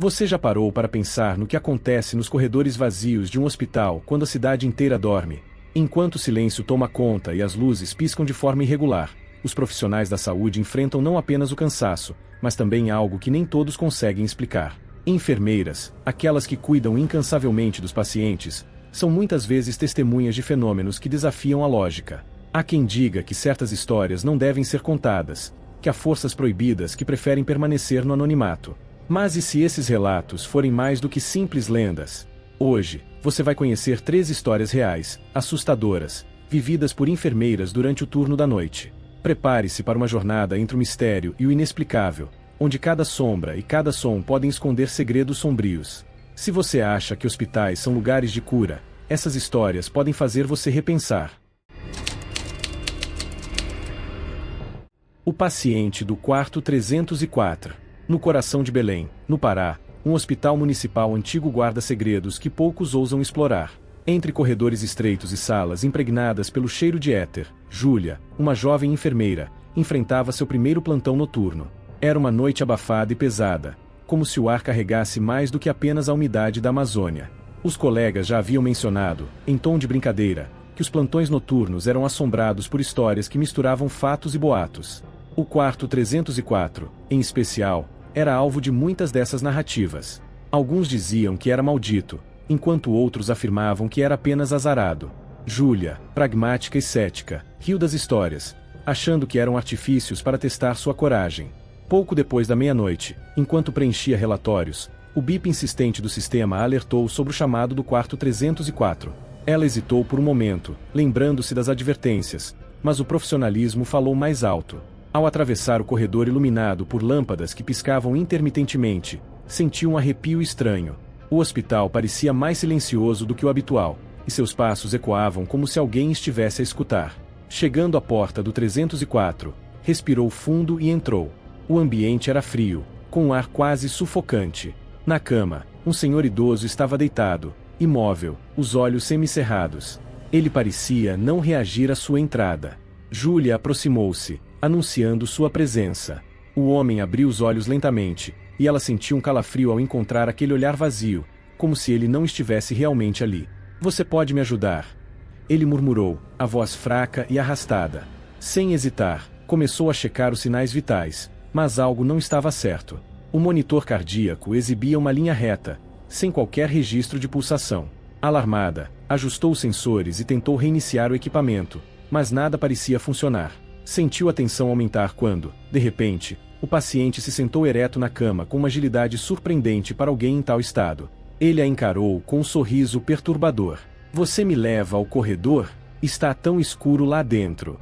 Você já parou para pensar no que acontece nos corredores vazios de um hospital quando a cidade inteira dorme? Enquanto o silêncio toma conta e as luzes piscam de forma irregular, os profissionais da saúde enfrentam não apenas o cansaço, mas também algo que nem todos conseguem explicar. Enfermeiras, aquelas que cuidam incansavelmente dos pacientes, são muitas vezes testemunhas de fenômenos que desafiam a lógica. Há quem diga que certas histórias não devem ser contadas, que há forças proibidas que preferem permanecer no anonimato. Mas e se esses relatos forem mais do que simples lendas? Hoje, você vai conhecer 3 histórias reais, assustadoras, vividas por enfermeiras durante o turno da noite. Prepare-se para uma jornada entre o mistério e o inexplicável, onde cada sombra e cada som podem esconder segredos sombrios. Se você acha que hospitais são lugares de cura, essas histórias podem fazer você repensar. O paciente do quarto 304. No coração de Belém, no Pará, um hospital municipal antigo guarda segredos que poucos ousam explorar. Entre corredores estreitos e salas impregnadas pelo cheiro de éter, Júlia, uma jovem enfermeira, enfrentava seu primeiro plantão noturno. Era uma noite abafada e pesada, como se o ar carregasse mais do que apenas a umidade da Amazônia. Os colegas já haviam mencionado, em tom de brincadeira, que os plantões noturnos eram assombrados por histórias que misturavam fatos e boatos. O quarto 304, em especial, era alvo de muitas dessas narrativas. Alguns diziam que era maldito, enquanto outros afirmavam que era apenas azarado. Júlia, pragmática e cética, riu das histórias, achando que eram artifícios para testar sua coragem. Pouco depois da meia-noite, enquanto preenchia relatórios, o bip insistente do sistema a alertou sobre o chamado do quarto 304. Ela hesitou por um momento, lembrando-se das advertências, mas o profissionalismo falou mais alto. Ao atravessar o corredor iluminado por lâmpadas que piscavam intermitentemente, sentiu um arrepio estranho. O hospital parecia mais silencioso do que o habitual, e seus passos ecoavam como se alguém estivesse a escutar. Chegando à porta do 304, respirou fundo e entrou. O ambiente era frio, com um ar quase sufocante. Na cama, um senhor idoso estava deitado, imóvel, os olhos semicerrados. Ele parecia não reagir à sua entrada. Júlia aproximou-se, anunciando sua presença. O homem abriu os olhos lentamente, e ela sentiu um calafrio ao encontrar aquele olhar vazio, como se ele não estivesse realmente ali. Você pode me ajudar? Ele murmurou, a voz fraca e arrastada. Sem hesitar, começou a checar os sinais vitais, mas algo não estava certo. O monitor cardíaco exibia uma linha reta, sem qualquer registro de pulsação. Alarmada, ajustou os sensores e tentou reiniciar o equipamento, mas nada parecia funcionar. Sentiu a tensão aumentar quando, de repente, o paciente se sentou ereto na cama com uma agilidade surpreendente para alguém em tal estado. Ele a encarou com um sorriso perturbador. Você me leva ao corredor? Está tão escuro lá dentro.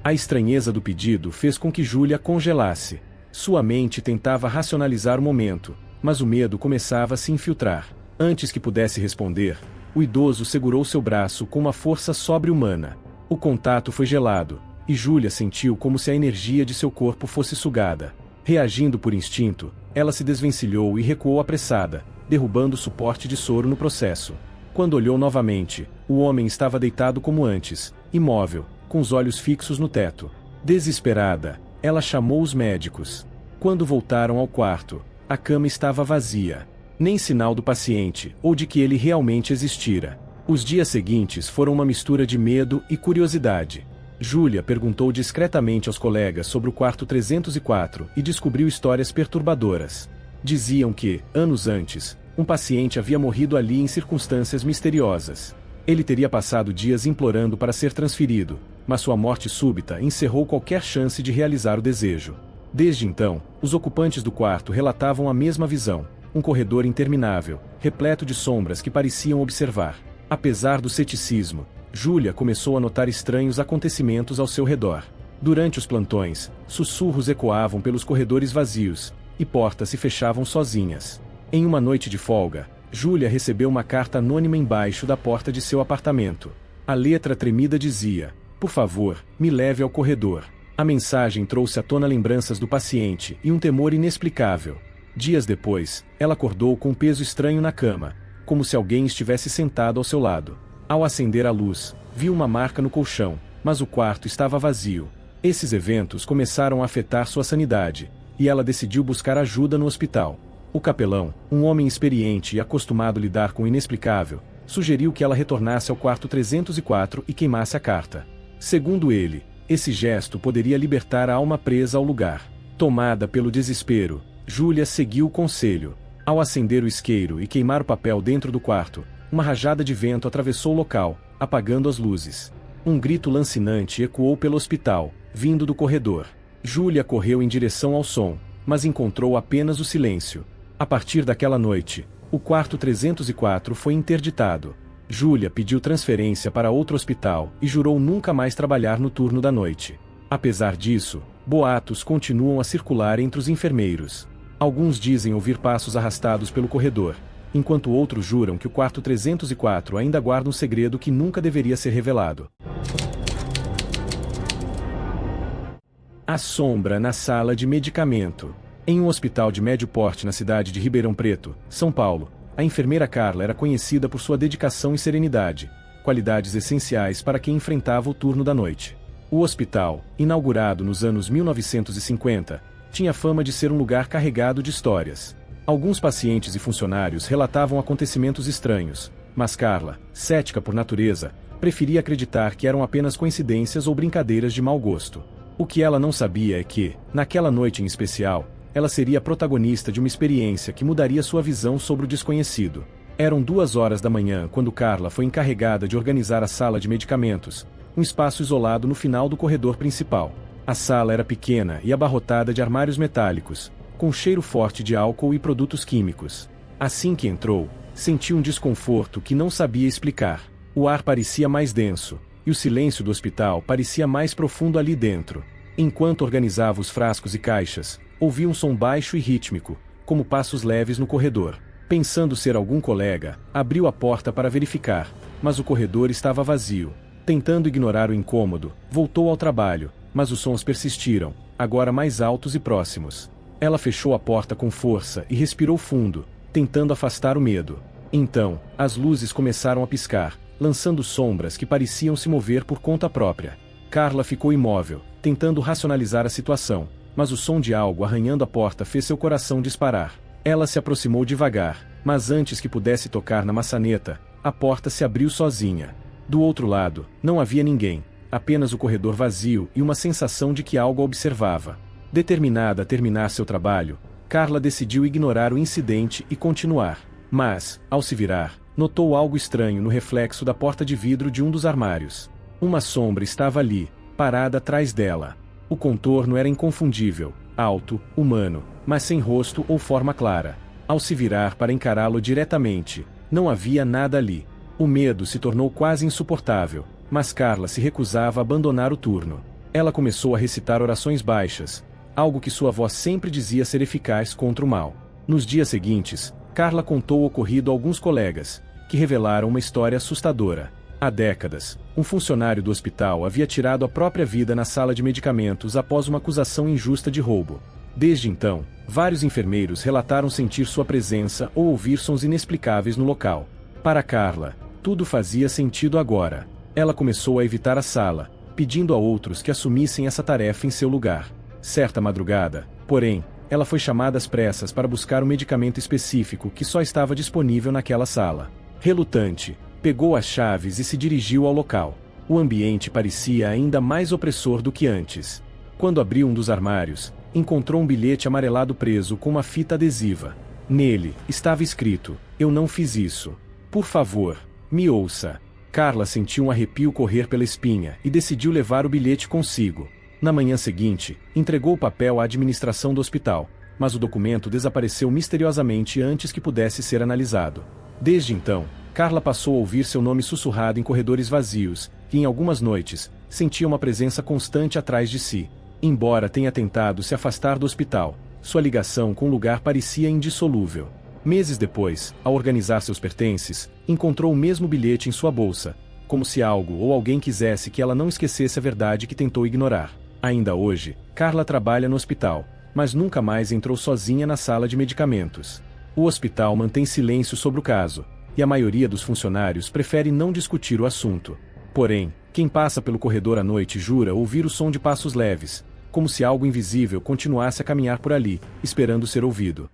A estranheza do pedido fez com que Júlia congelasse. Sua mente tentava racionalizar o momento, mas o medo começava a se infiltrar. Antes que pudesse responder, o idoso segurou seu braço com uma força sobre-humana. O contato foi gelado, e Júlia sentiu como se a energia de seu corpo fosse sugada. Reagindo por instinto, ela se desvencilhou e recuou apressada, derrubando o suporte de soro no processo. Quando olhou novamente, o homem estava deitado como antes, imóvel, com os olhos fixos no teto. Desesperada, ela chamou os médicos. Quando voltaram ao quarto, a cama estava vazia. Nem sinal do paciente, ou de que ele realmente existira. Os dias seguintes foram uma mistura de medo e curiosidade. Júlia perguntou discretamente aos colegas sobre o quarto 304 e descobriu histórias perturbadoras. Diziam que, anos antes, um paciente havia morrido ali em circunstâncias misteriosas. Ele teria passado dias implorando para ser transferido, mas sua morte súbita encerrou qualquer chance de realizar o desejo. Desde então, os ocupantes do quarto relatavam a mesma visão, um corredor interminável, repleto de sombras que pareciam observar. Apesar do ceticismo, Júlia começou a notar estranhos acontecimentos ao seu redor. Durante os plantões, sussurros ecoavam pelos corredores vazios, e portas se fechavam sozinhas. Em uma noite de folga, Júlia recebeu uma carta anônima embaixo da porta de seu apartamento. A letra tremida dizia: "Por favor, me leve ao corredor." A mensagem trouxe à tona lembranças do paciente e um temor inexplicável. Dias depois, ela acordou com um peso estranho na cama, como se alguém estivesse sentado ao seu lado. Ao acender a luz, viu uma marca no colchão, mas o quarto estava vazio. Esses eventos começaram a afetar sua sanidade, e ela decidiu buscar ajuda no hospital. O capelão, um homem experiente e acostumado a lidar com o inexplicável, sugeriu que ela retornasse ao quarto 304 e queimasse a carta. Segundo ele, esse gesto poderia libertar a alma presa ao lugar. Tomada pelo desespero, Júlia seguiu o conselho. Ao acender o isqueiro e queimar o papel dentro do quarto, uma rajada de vento atravessou o local, apagando as luzes. Um grito lancinante ecoou pelo hospital, vindo do corredor. Júlia correu em direção ao som, mas encontrou apenas o silêncio. A partir daquela noite, o quarto 304 foi interditado. Júlia pediu transferência para outro hospital e jurou nunca mais trabalhar no turno da noite. Apesar disso, boatos continuam a circular entre os enfermeiros. Alguns dizem ouvir passos arrastados pelo corredor, enquanto outros juram que o quarto 304 ainda guarda um segredo que nunca deveria ser revelado. A sombra na sala de medicamento. Em um hospital de médio porte na cidade de Ribeirão Preto, São Paulo, a enfermeira Carla era conhecida por sua dedicação e serenidade, qualidades essenciais para quem enfrentava o turno da noite. O hospital, inaugurado nos anos 1950, tinha fama de ser um lugar carregado de histórias. Alguns pacientes e funcionários relatavam acontecimentos estranhos, mas Carla, cética por natureza, preferia acreditar que eram apenas coincidências ou brincadeiras de mau gosto. O que ela não sabia é que, naquela noite em especial, ela seria a protagonista de uma experiência que mudaria sua visão sobre o desconhecido. Eram 2 horas da manhã quando Carla foi encarregada de organizar a sala de medicamentos, um espaço isolado no final do corredor principal. A sala era pequena e abarrotada de armários metálicos, com cheiro forte de álcool e produtos químicos. Assim que entrou, sentiu um desconforto que não sabia explicar. O ar parecia mais denso, e o silêncio do hospital parecia mais profundo ali dentro. Enquanto organizava os frascos e caixas, ouvi um som baixo e rítmico, como passos leves no corredor. Pensando ser algum colega, abriu a porta para verificar, mas o corredor estava vazio. Tentando ignorar o incômodo, voltou ao trabalho, mas os sons persistiram, agora mais altos e próximos. Ela fechou a porta com força e respirou fundo, tentando afastar o medo. Então, as luzes começaram a piscar, lançando sombras que pareciam se mover por conta própria. Carla ficou imóvel, tentando racionalizar a situação, mas o som de algo arranhando a porta fez seu coração disparar. Ela se aproximou devagar, mas antes que pudesse tocar na maçaneta, a porta se abriu sozinha. Do outro lado, não havia ninguém, apenas o corredor vazio e uma sensação de que algo a observava. Determinada a terminar seu trabalho, Carla decidiu ignorar o incidente e continuar. Mas, ao se virar, notou algo estranho no reflexo da porta de vidro de um dos armários. Uma sombra estava ali, parada atrás dela. O contorno era inconfundível, alto, humano, mas sem rosto ou forma clara. Ao se virar para encará-lo diretamente, não havia nada ali. O medo se tornou quase insuportável, mas Carla se recusava a abandonar o turno. Ela começou a recitar orações baixas, algo que sua avó sempre dizia ser eficaz contra o mal. Nos dias seguintes, Carla contou o ocorrido a alguns colegas, que revelaram uma história assustadora. Há décadas, um funcionário do hospital havia tirado a própria vida na sala de medicamentos após uma acusação injusta de roubo. Desde então, vários enfermeiros relataram sentir sua presença ou ouvir sons inexplicáveis no local. Para Carla, tudo fazia sentido agora. Ela começou a evitar a sala, pedindo a outros que assumissem essa tarefa em seu lugar. Certa madrugada, porém, ela foi chamada às pressas para buscar um medicamento específico que só estava disponível naquela sala. Relutante, pegou as chaves e se dirigiu ao local. O ambiente parecia ainda mais opressor do que antes. Quando abriu um dos armários, encontrou um bilhete amarelado preso com uma fita adesiva. Nele, estava escrito: "Eu não fiz isso. Por favor, me ouça." Carla sentiu um arrepio correr pela espinha e decidiu levar o bilhete consigo. Na manhã seguinte, entregou o papel à administração do hospital, mas o documento desapareceu misteriosamente antes que pudesse ser analisado. Desde então, Carla passou a ouvir seu nome sussurrado em corredores vazios, e em algumas noites, sentia uma presença constante atrás de si. Embora tenha tentado se afastar do hospital, sua ligação com o lugar parecia indissolúvel. Meses depois, ao organizar seus pertences, encontrou o mesmo bilhete em sua bolsa, como se algo ou alguém quisesse que ela não esquecesse a verdade que tentou ignorar. Ainda hoje, Carla trabalha no hospital, mas nunca mais entrou sozinha na sala de medicamentos. O hospital mantém silêncio sobre o caso, e a maioria dos funcionários prefere não discutir o assunto. Porém, quem passa pelo corredor à noite jura ouvir o som de passos leves, como se algo invisível continuasse a caminhar por ali, esperando ser ouvido.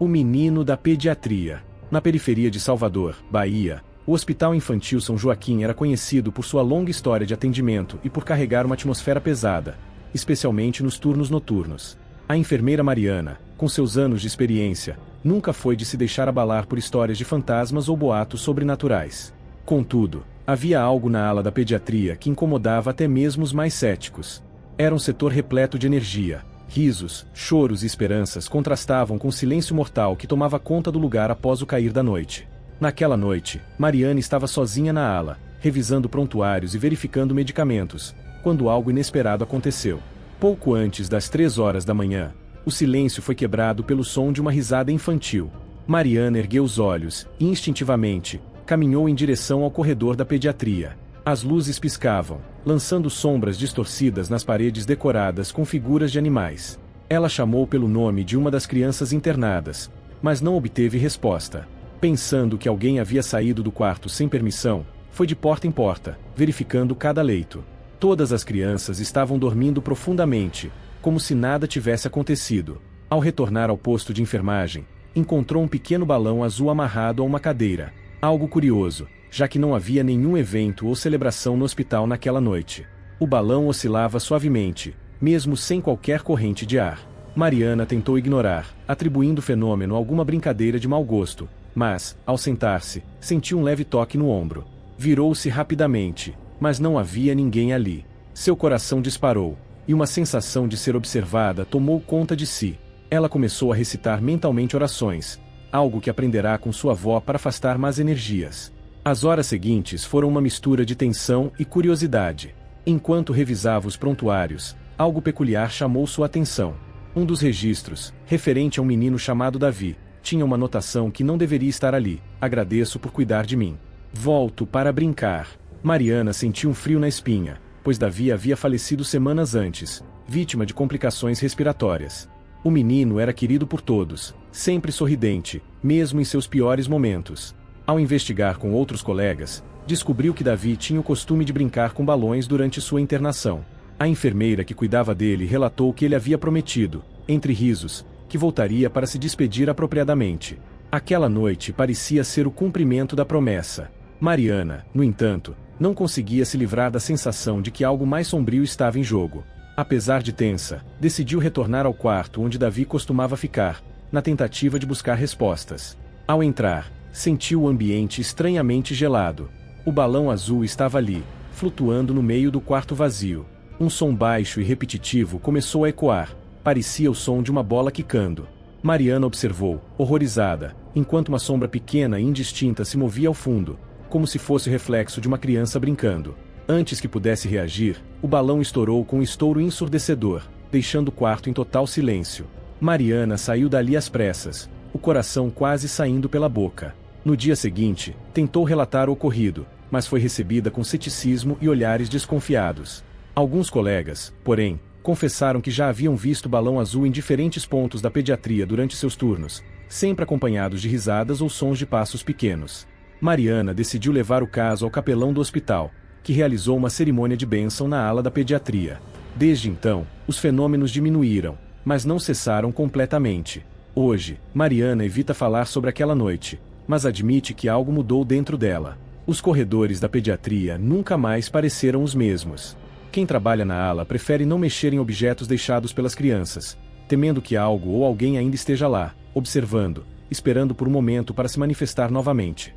O menino da pediatria. Na periferia de Salvador, Bahia, o Hospital Infantil São Joaquim era conhecido por sua longa história de atendimento e por carregar uma atmosfera pesada, especialmente nos turnos noturnos. A enfermeira Mariana, com seus anos de experiência, nunca foi de se deixar abalar por histórias de fantasmas ou boatos sobrenaturais. Contudo, havia algo na ala da pediatria que incomodava até mesmo os mais céticos. Era um setor repleto de energia. Risos, choros e esperanças contrastavam com o silêncio mortal que tomava conta do lugar após o cair da noite. Naquela noite, Mariana estava sozinha na ala, revisando prontuários e verificando medicamentos, quando algo inesperado aconteceu. Pouco antes das 3 horas da manhã, o silêncio foi quebrado pelo som de uma risada infantil. Mariana ergueu os olhos e, instintivamente, caminhou em direção ao corredor da pediatria. As luzes piscavam, lançando sombras distorcidas nas paredes decoradas com figuras de animais. Ela chamou pelo nome de uma das crianças internadas, mas não obteve resposta. Pensando que alguém havia saído do quarto sem permissão, foi de porta em porta, verificando cada leito. Todas as crianças estavam dormindo profundamente, como se nada tivesse acontecido. Ao retornar ao posto de enfermagem, encontrou um pequeno balão azul amarrado a uma cadeira. Algo curioso, já que não havia nenhum evento ou celebração no hospital naquela noite. O balão oscilava suavemente, mesmo sem qualquer corrente de ar. Mariana tentou ignorar, atribuindo o fenômeno a alguma brincadeira de mau gosto, mas, ao sentar-se, sentiu um leve toque no ombro. Virou-se rapidamente, mas não havia ninguém ali. Seu coração disparou, e uma sensação de ser observada tomou conta de si. Ela começou a recitar mentalmente orações, algo que aprenderá com sua avó para afastar más energias. As horas seguintes foram uma mistura de tensão e curiosidade. Enquanto revisava os prontuários, algo peculiar chamou sua atenção. Um dos registros, referente a um menino chamado Davi, tinha uma anotação que não deveria estar ali: agradeço por cuidar de mim. Volto para brincar. Mariana sentiu um frio na espinha, pois Davi havia falecido semanas antes, vítima de complicações respiratórias. O menino era querido por todos, sempre sorridente, mesmo em seus piores momentos. Ao investigar com outros colegas, descobriu que Davi tinha o costume de brincar com balões durante sua internação. A enfermeira que cuidava dele relatou que ele havia prometido, entre risos, que voltaria para se despedir apropriadamente. Aquela noite parecia ser o cumprimento da promessa. Mariana, no entanto, não conseguia se livrar da sensação de que algo mais sombrio estava em jogo. Apesar de tensa, decidiu retornar ao quarto onde Davi costumava ficar, na tentativa de buscar respostas. Ao entrar, sentiu o ambiente estranhamente gelado. O balão azul estava ali, flutuando no meio do quarto vazio. Um som baixo e repetitivo começou a ecoar, parecia o som de uma bola quicando. Mariana observou, horrorizada, enquanto uma sombra pequena e indistinta se movia ao fundo, como se fosse o reflexo de uma criança brincando. Antes que pudesse reagir, o balão estourou com um estouro ensurdecedor, deixando o quarto em total silêncio. Mariana saiu dali às pressas, o coração quase saindo pela boca. No dia seguinte, tentou relatar o ocorrido, mas foi recebida com ceticismo e olhares desconfiados. Alguns colegas, porém, confessaram que já haviam visto o balão azul em diferentes pontos da pediatria durante seus turnos, sempre acompanhados de risadas ou sons de passos pequenos. Mariana decidiu levar o caso ao capelão do hospital, que realizou uma cerimônia de bênção na ala da pediatria. Desde então, os fenômenos diminuíram, mas não cessaram completamente. Hoje, Mariana evita falar sobre aquela noite, mas admite que algo mudou dentro dela. Os corredores da pediatria nunca mais pareceram os mesmos. Quem trabalha na ala prefere não mexer em objetos deixados pelas crianças, temendo que algo ou alguém ainda esteja lá, observando, esperando por um momento para se manifestar novamente.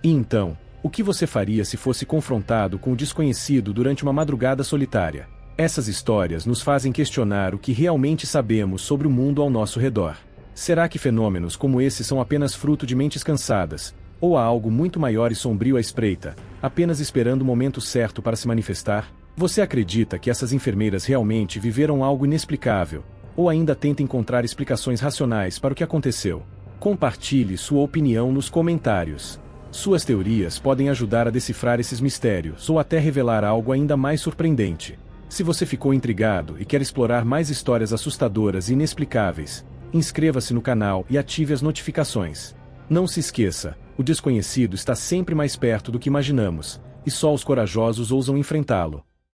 E então, o que você faria se fosse confrontado com o desconhecido durante uma madrugada solitária? Essas histórias nos fazem questionar o que realmente sabemos sobre o mundo ao nosso redor. Será que fenômenos como esse são apenas fruto de mentes cansadas, ou há algo muito maior e sombrio à espreita, apenas esperando o momento certo para se manifestar? Você acredita que essas enfermeiras realmente viveram algo inexplicável, ou ainda tenta encontrar explicações racionais para o que aconteceu? Compartilhe sua opinião nos comentários. Suas teorias podem ajudar a decifrar esses mistérios ou até revelar algo ainda mais surpreendente. Se você ficou intrigado e quer explorar mais histórias assustadoras e inexplicáveis, inscreva-se no canal e ative as notificações. Não se esqueça, o desconhecido está sempre mais perto do que imaginamos, e só os corajosos ousam enfrentá-lo.